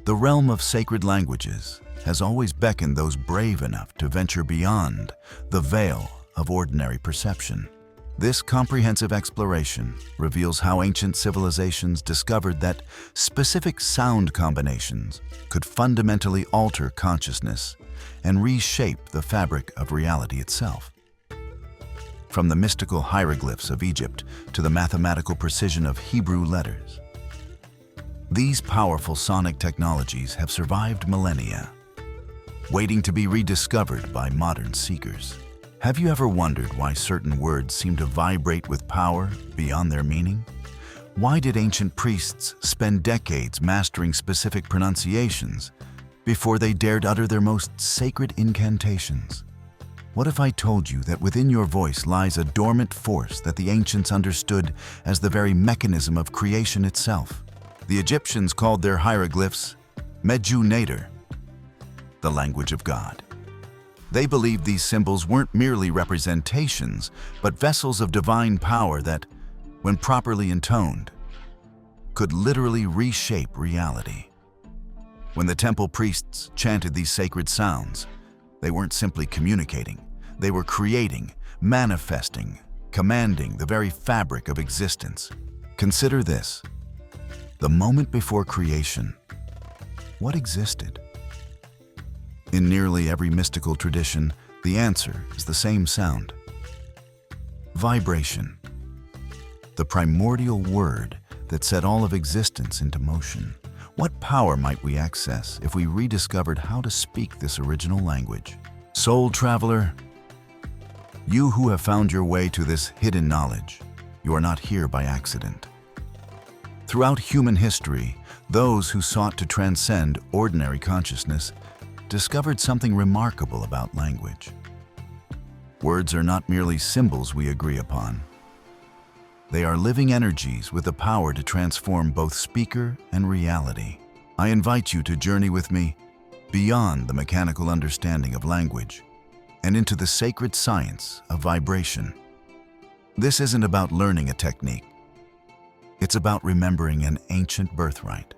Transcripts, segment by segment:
The realm of sacred languages has always beckoned those brave enough to venture beyond the veil of ordinary perception. This comprehensive exploration reveals how ancient civilizations discovered that specific sound combinations could fundamentally alter consciousness and reshape the fabric of reality itself. From the mystical hieroglyphs of Egypt to the mathematical precision of Hebrew letters, these powerful sonic technologies have survived millennia, waiting to be rediscovered by modern seekers. Have you ever wondered why certain words seem to vibrate with power beyond their meaning? Why did ancient priests spend decades mastering specific pronunciations before they dared utter their most sacred incantations? What if I told you that within your voice lies a dormant force that the ancients understood as the very mechanism of creation itself? The Egyptians called their hieroglyphs Medjugorje, the language of God. They believed these symbols weren't merely representations, but vessels of divine power that, when properly intoned, could literally reshape reality. When the temple priests chanted these sacred sounds, they weren't simply communicating, they were creating, manifesting, commanding the very fabric of existence. Consider this: the moment before creation, what existed? In nearly every mystical tradition, the answer is the same sound: vibration. The primordial word that set all of existence into motion. What power might we access if we rediscovered how to speak this original language? Soul traveler, you who have found your way to this hidden knowledge, you are not here by accident. Throughout human history, those who sought to transcend ordinary consciousness discovered something remarkable about language. Words are not merely symbols we agree upon. They are living energies with the power to transform both speaker and reality. I invite you to journey with me beyond the mechanical understanding of language and into the sacred science of vibration. This isn't about learning a technique. It's about remembering an ancient birthright,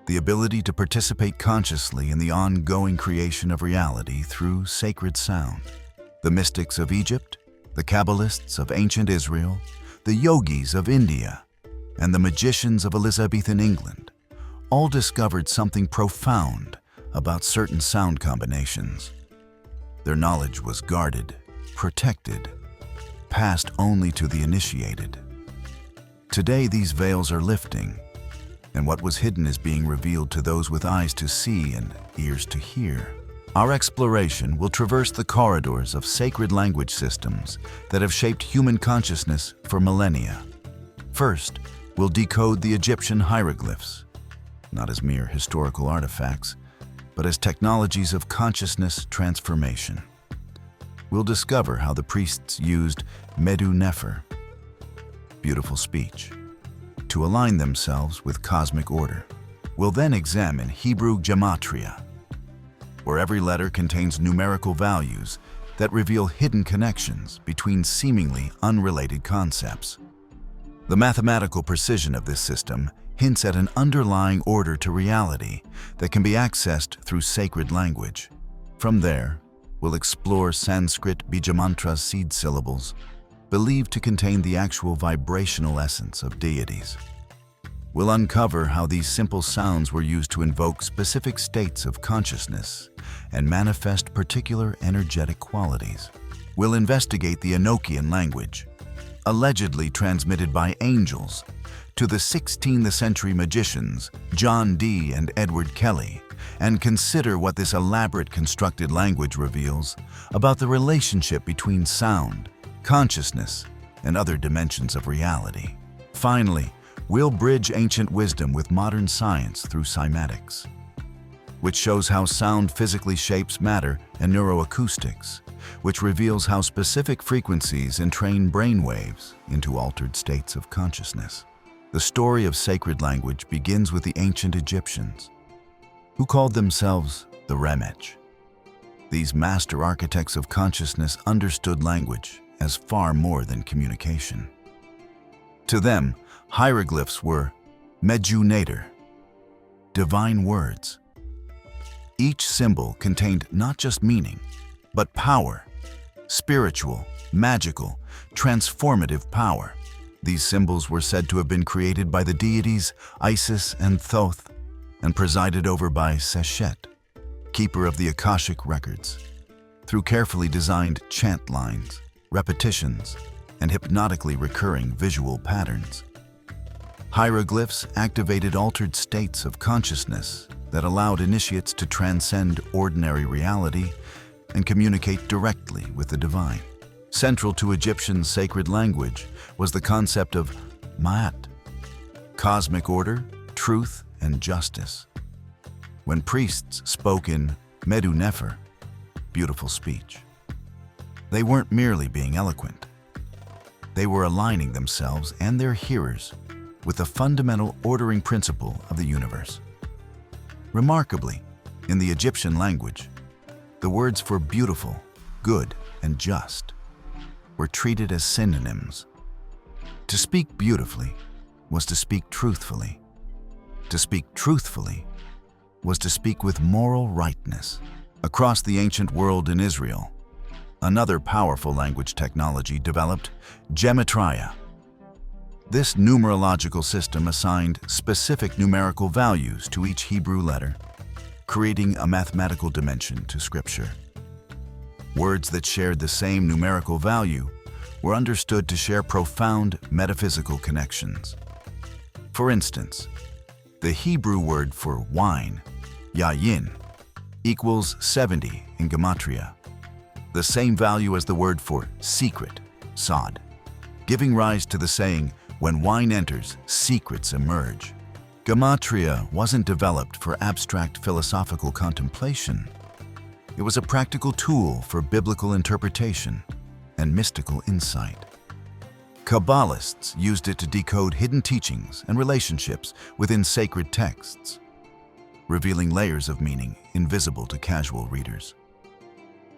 the ability to participate consciously in the ongoing creation of reality through sacred sound. The mystics of Egypt, the Kabbalists of ancient Israel, the yogis of India, and the magicians of Elizabethan England all discovered something profound about certain sound combinations. Their knowledge was guarded, protected, passed only to the initiated. Today, these veils are lifting, and what was hidden is being revealed to those with eyes to see and ears to hear. Our exploration will traverse the corridors of sacred language systems that have shaped human consciousness for millennia. First, we'll decode the Egyptian hieroglyphs, not as mere historical artifacts, but as technologies of consciousness transformation. We'll discover how the priests used Medu Nefer, beautiful speech, to align themselves with cosmic order. We'll then examine Hebrew gematria, where every letter contains numerical values that reveal hidden connections between seemingly unrelated concepts. The mathematical precision of this system hints at an underlying order to reality that can be accessed through sacred language. From there, we'll explore Sanskrit bījamantras seed syllables, believed to contain the actual vibrational essence of deities. We'll uncover how these simple sounds were used to invoke specific states of consciousness and manifest particular energetic qualities. We'll investigate the Enochian language, allegedly transmitted by angels to the 16th century magicians John Dee and Edward Kelly, and consider what this elaborate constructed language reveals about the relationship between sound, consciousness, and other dimensions of reality. Finally, we'll bridge ancient wisdom with modern science through Cymatics, which shows how sound physically shapes matter, and neuroacoustics, which reveals how specific frequencies entrain brainwaves into altered states of consciousness. The story of sacred language begins with the ancient Egyptians, who called themselves the Remech. These master architects of consciousness understood language as far more than communication. To them, hieroglyphs were Medjugorje, divine words. Each symbol contained not just meaning, but power, spiritual, magical, transformative power. These symbols were said to have been created by the deities Isis and Thoth and presided over by Seshet, keeper of the Akashic records. Through carefully designed chant lines, repetitions, and hypnotically recurring visual patterns, hieroglyphs activated altered states of consciousness that allowed initiates to transcend ordinary reality and communicate directly with the divine. Central to Egyptian sacred language was the concept of ma'at, cosmic order, truth, and justice. When priests spoke in Medu Nefer, beautiful speech, they weren't merely being eloquent. They were aligning themselves and their hearers with the fundamental ordering principle of the universe. Remarkably, in the Egyptian language, the words for beautiful, good, and just were treated as synonyms. To speak beautifully was to speak truthfully. To speak truthfully was to speak with moral rightness. Across the ancient world in Israel, another powerful language technology developed, gematria. This numerological system assigned specific numerical values to each Hebrew letter, creating a mathematical dimension to Scripture. Words that shared the same numerical value were understood to share profound metaphysical connections. For instance, the Hebrew word for wine, yayin, equals 70 in gematria, the same value as the word for secret, sod, giving rise to the saying, "When wine enters, secrets emerge." Gematria wasn't developed for abstract philosophical contemplation. It was a practical tool for biblical interpretation and mystical insight. Kabbalists used it to decode hidden teachings and relationships within sacred texts, revealing layers of meaning invisible to casual readers.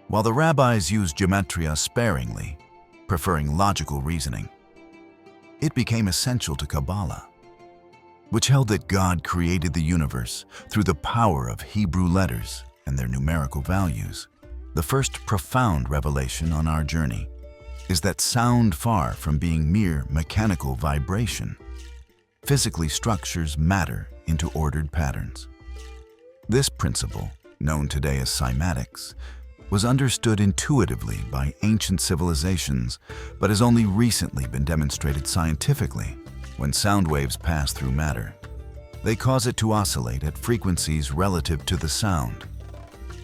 While the rabbis used gematria sparingly, preferring logical reasoning, it became essential to Kabbalah, which held that God created the universe through the power of Hebrew letters and their numerical values. The first profound revelation on our journey is that sound, far from being mere mechanical vibration, physically structures matter into ordered patterns. This principle, known today as cymatics, was understood intuitively by ancient civilizations, but has only recently been demonstrated scientifically. When sound waves pass through matter, they cause it to oscillate at frequencies relative to the sound,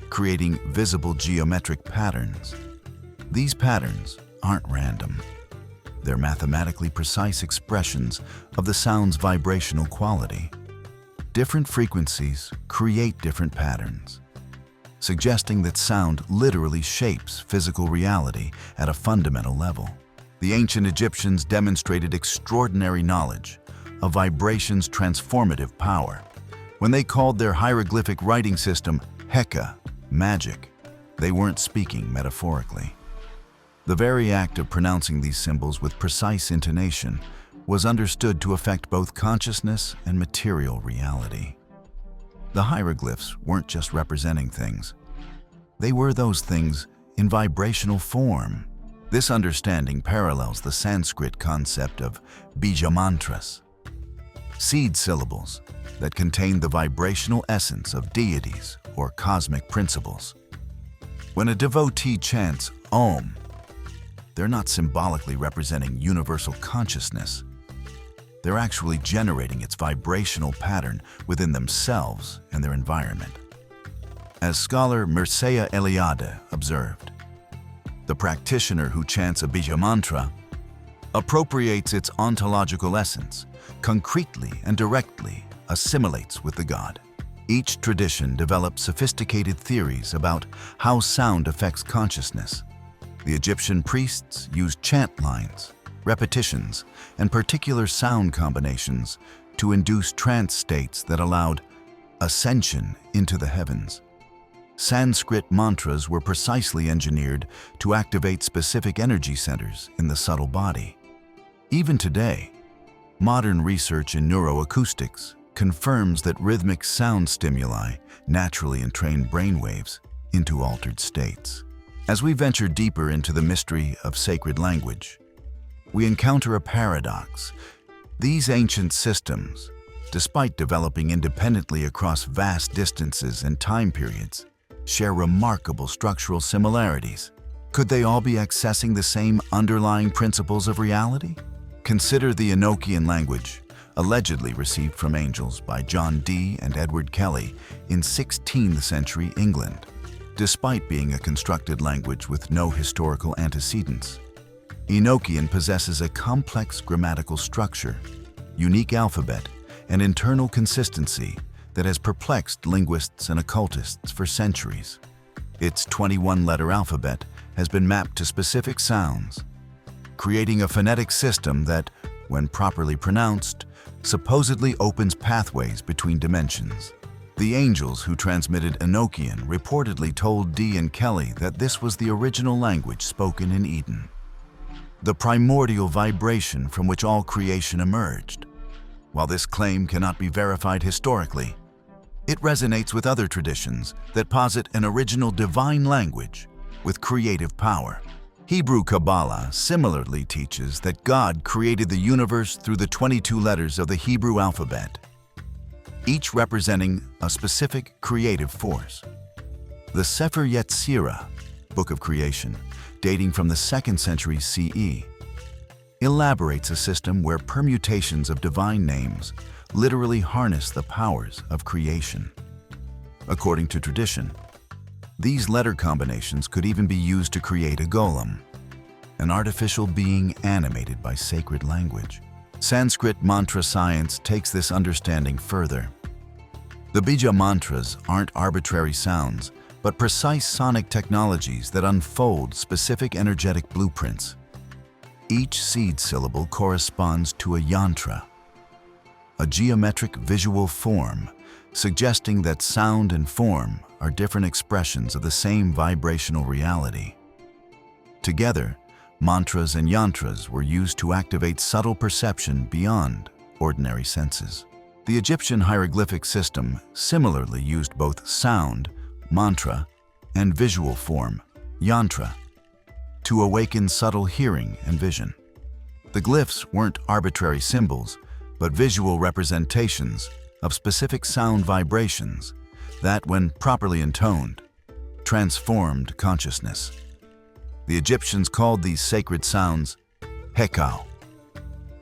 creating visible geometric patterns. These patterns aren't random. They're mathematically precise expressions of the sound's vibrational quality. Different frequencies create different patterns, suggesting that sound literally shapes physical reality at a fundamental level. The ancient Egyptians demonstrated extraordinary knowledge of vibration's transformative power. When they called their hieroglyphic writing system Heka, magic, they weren't speaking metaphorically. The very act of pronouncing these symbols with precise intonation was understood to affect both consciousness and material reality. The hieroglyphs weren't just representing things. They were those things in vibrational form. This understanding parallels the Sanskrit concept of bījamantras, seed syllables that contain the vibrational essence of deities or cosmic principles. When a devotee chants Om, they're not symbolically representing universal consciousness. They're actually generating its vibrational pattern within themselves and their environment. As scholar Mircea Eliade observed, the practitioner who chants a bījamantra appropriates its ontological essence, concretely and directly assimilates with the god. Each tradition developed sophisticated theories about how sound affects consciousness. The Egyptian priests used chant lines, repetitions, and particular sound combinations to induce trance states that allowed ascension into the heavens. Sanskrit mantras were precisely engineered to activate specific energy centers in the subtle body. Even today, modern research in neuroacoustics confirms that rhythmic sound stimuli naturally entrain brainwaves into altered states. As we venture deeper into the mystery of sacred language, we encounter a paradox. These ancient systems, despite developing independently across vast distances and time periods, share remarkable structural similarities. Could they all be accessing the same underlying principles of reality? Consider the Enochian language, allegedly received from angels by John Dee and Edward Kelly in 16th century England. Despite being a constructed language with no historical antecedents, Enochian possesses a complex grammatical structure, unique alphabet, and internal consistency that has perplexed linguists and occultists for centuries. Its 21-letter alphabet has been mapped to specific sounds, creating a phonetic system that, when properly pronounced, supposedly opens pathways between dimensions. The angels who transmitted Enochian reportedly told Dee and Kelly that this was the original language spoken in Eden, the primordial vibration from which all creation emerged. While this claim cannot be verified historically, it resonates with other traditions that posit an original divine language with creative power. Hebrew Kabbalah similarly teaches that God created the universe through the 22 letters of the Hebrew alphabet, each representing a specific creative force. The Sefer Yetzirah, Book of Creation, dating from the 2nd century CE, elaborates a system where permutations of divine names literally harness the powers of creation. According to tradition, these letter combinations could even be used to create a golem, an artificial being animated by sacred language. Sanskrit mantra science takes this understanding further. The bījamantras aren't arbitrary sounds, but precise sonic technologies that unfold specific energetic blueprints. Each seed syllable corresponds to a yantra, a geometric visual form, suggesting that sound and form are different expressions of the same vibrational reality. Together, mantras and yantras were used to activate subtle perception beyond ordinary senses. The Egyptian hieroglyphic system similarly used both sound, mantra, and visual form, yantra, to awaken subtle hearing and vision. The glyphs weren't arbitrary symbols, but visual representations of specific sound vibrations that, when properly intoned, transformed consciousness. The Egyptians called these sacred sounds hekau,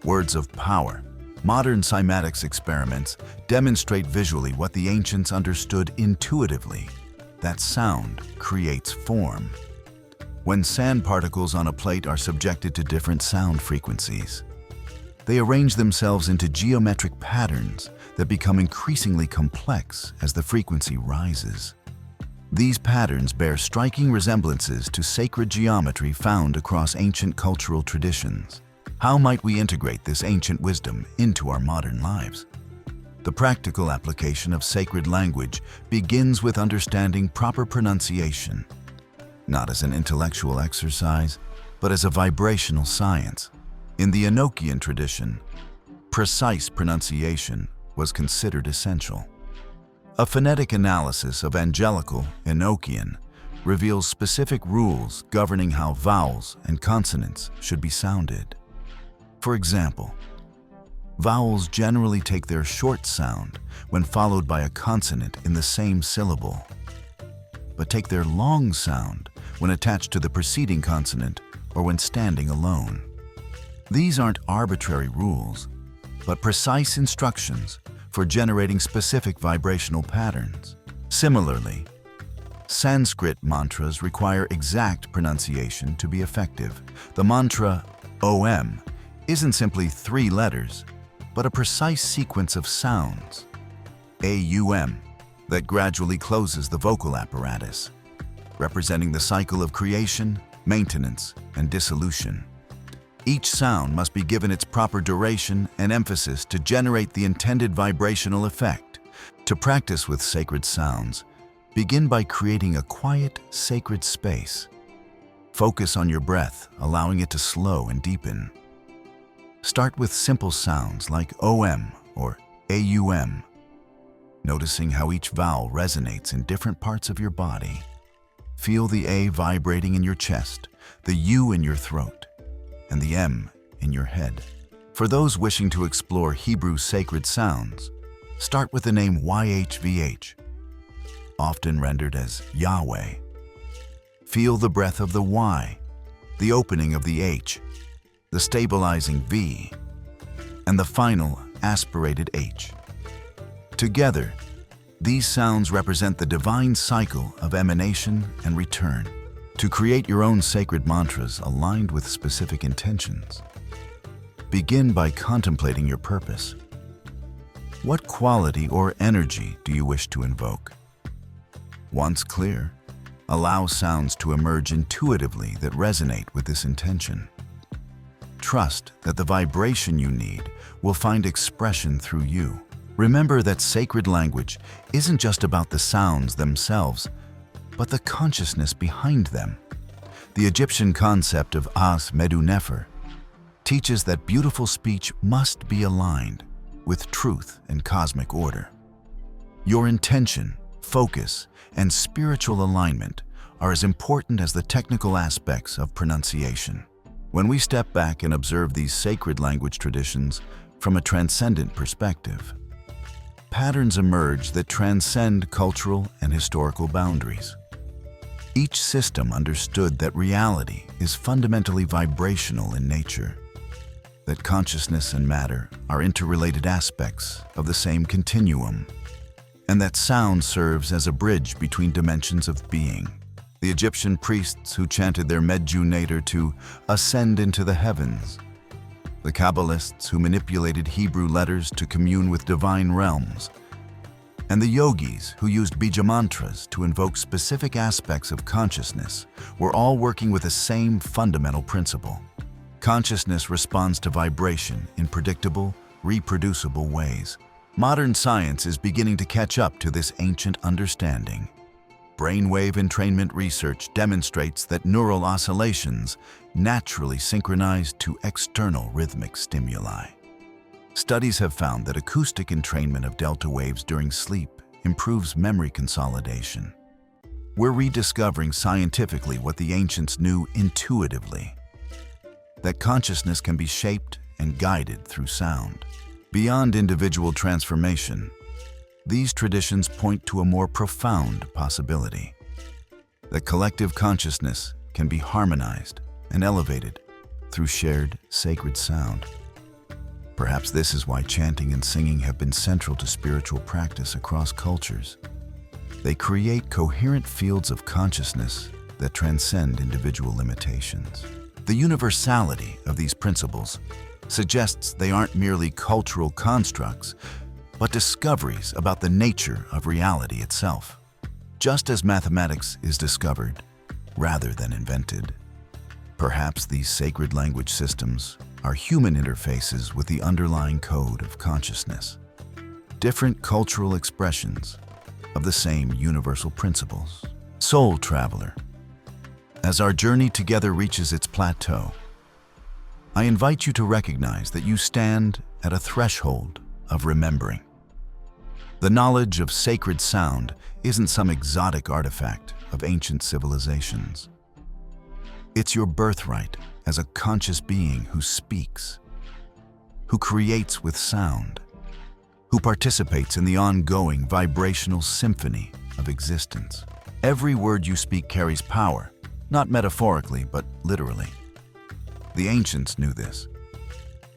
words of power. Modern cymatics experiments demonstrate visually what the ancients understood intuitively, that sound creates form. When sand particles on a plate are subjected to different sound frequencies, they arrange themselves into geometric patterns that become increasingly complex as the frequency rises. These patterns bear striking resemblances to sacred geometry found across ancient cultural traditions. How might we integrate this ancient wisdom into our modern lives? The practical application of sacred language begins with understanding proper pronunciation, not as an intellectual exercise, but as a vibrational science. In the Enochian tradition, precise pronunciation was considered essential. A phonetic analysis of angelical Enochian reveals specific rules governing how vowels and consonants should be sounded. For example, vowels generally take their short sound when followed by a consonant in the same syllable, but take their long sound when attached to the preceding consonant or when standing alone. These aren't arbitrary rules, but precise instructions for generating specific vibrational patterns. Similarly, Sanskrit mantras require exact pronunciation to be effective. The mantra Om isn't simply 3 letters, but a precise sequence of sounds, Aum, that gradually closes the vocal apparatus, representing the cycle of creation, maintenance, and dissolution. Each sound must be given its proper duration and emphasis to generate the intended vibrational effect. To practice with sacred sounds, begin by creating a quiet, sacred space. Focus on your breath, allowing it to slow and deepen. Start with simple sounds like Om or AUM, noticing how each vowel resonates in different parts of your body. Feel the A vibrating in your chest, the U in your throat, and the M in your head. For those wishing to explore Hebrew sacred sounds, start with the name YHVH, often rendered as Yahweh. Feel the breath of the Y, the opening of the H, the stabilizing V, and the final aspirated H. Together, these sounds represent the divine cycle of emanation and return. To create your own sacred mantras aligned with specific intentions, begin by contemplating your purpose. What quality or energy do you wish to invoke? Once clear, allow sounds to emerge intuitively that resonate with this intention. Trust that the vibration you need will find expression through you. Remember that sacred language isn't just about the sounds themselves, but the consciousness behind them. The Egyptian concept of As Medu Nefer teaches that beautiful speech must be aligned with truth and cosmic order. Your intention, focus, and spiritual alignment are as important as the technical aspects of pronunciation. When we step back and observe these sacred language traditions from a transcendent perspective, patterns emerge that transcend cultural and historical boundaries. Each system understood that reality is fundamentally vibrational in nature, that consciousness and matter are interrelated aspects of the same continuum, and that sound serves as a bridge between dimensions of being. The Egyptian priests who chanted their Medju Nadir to ascend into the heavens, the Kabbalists who manipulated Hebrew letters to commune with divine realms, and the yogis who used bījamantras to invoke specific aspects of consciousness were all working with the same fundamental principle. Consciousness responds to vibration in predictable, reproducible ways. Modern science is beginning to catch up to this ancient understanding. Brainwave entrainment research demonstrates that neural oscillations naturally synchronize to external rhythmic stimuli. Studies have found that acoustic entrainment of delta waves during sleep improves memory consolidation. We're rediscovering scientifically what the ancients knew intuitively, that consciousness can be shaped and guided through sound. Beyond individual transformation, these traditions point to a more profound possibility, that collective consciousness can be harmonized and elevated through shared sacred sound. Perhaps this is why chanting and singing have been central to spiritual practice across cultures. They create coherent fields of consciousness that transcend individual limitations. The universality of these principles suggests they aren't merely cultural constructs, but discoveries about the nature of reality itself. Just as mathematics is discovered rather than invented, perhaps these sacred language systems are human interfaces with the underlying code of consciousness, different cultural expressions of the same universal principles. Soul Traveler, as our journey together reaches its plateau, I invite you to recognize that you stand at a threshold of remembering. The knowledge of sacred sound isn't some exotic artifact of ancient civilizations. It's your birthright as a conscious being who speaks, who creates with sound, who participates in the ongoing vibrational symphony of existence. Every word you speak carries power, not metaphorically, but literally. The ancients knew this.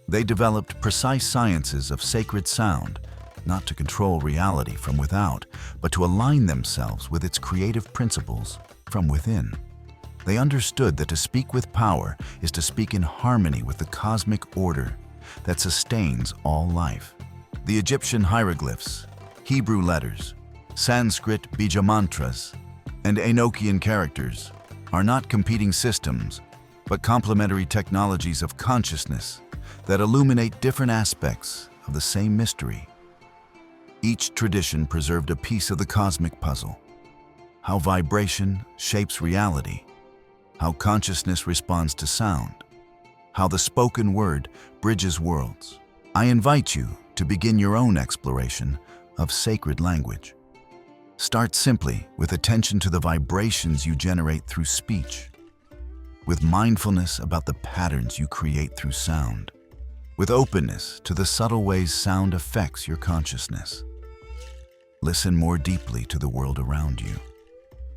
They developed precise sciences of sacred sound, not to control reality from without, but to align themselves with its creative principles from within. They understood that to speak with power is to speak in harmony with the cosmic order that sustains all life. The Egyptian hieroglyphs, Hebrew letters, Sanskrit bījamantras, and Enochian characters are not competing systems, but complementary technologies of consciousness that illuminate different aspects of the same mystery. Each tradition preserved a piece of the cosmic puzzle: how vibration shapes reality, how consciousness responds to sound, how the spoken word bridges worlds. I invite you to begin your own exploration of sacred language. Start simply with attention to the vibrations you generate through speech, with mindfulness about the patterns you create through sound, with openness to the subtle ways sound affects your consciousness. Listen more deeply to the world around you.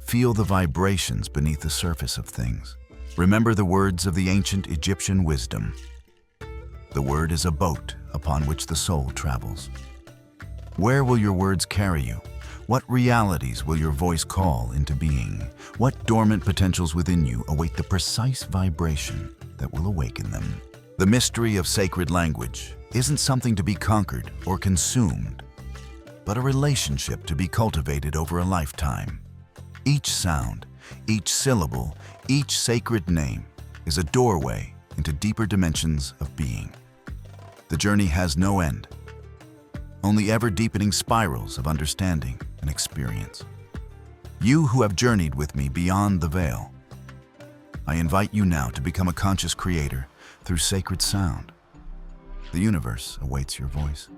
Feel the vibrations beneath the surface of things. Remember the words of the ancient Egyptian wisdom. The word is a boat upon which the soul travels. Where will your words carry you? What realities will your voice call into being? What dormant potentials within you await the precise vibration that will awaken them? The mystery of sacred language isn't something to be conquered or consumed, but a relationship to be cultivated over a lifetime. Each sound, each syllable, each sacred name is a doorway into deeper dimensions of being. The journey has no end, only ever-deepening spirals of understanding and experience. You who have journeyed with me beyond the veil, I invite you now to become a conscious creator through sacred sound. The universe awaits your voice.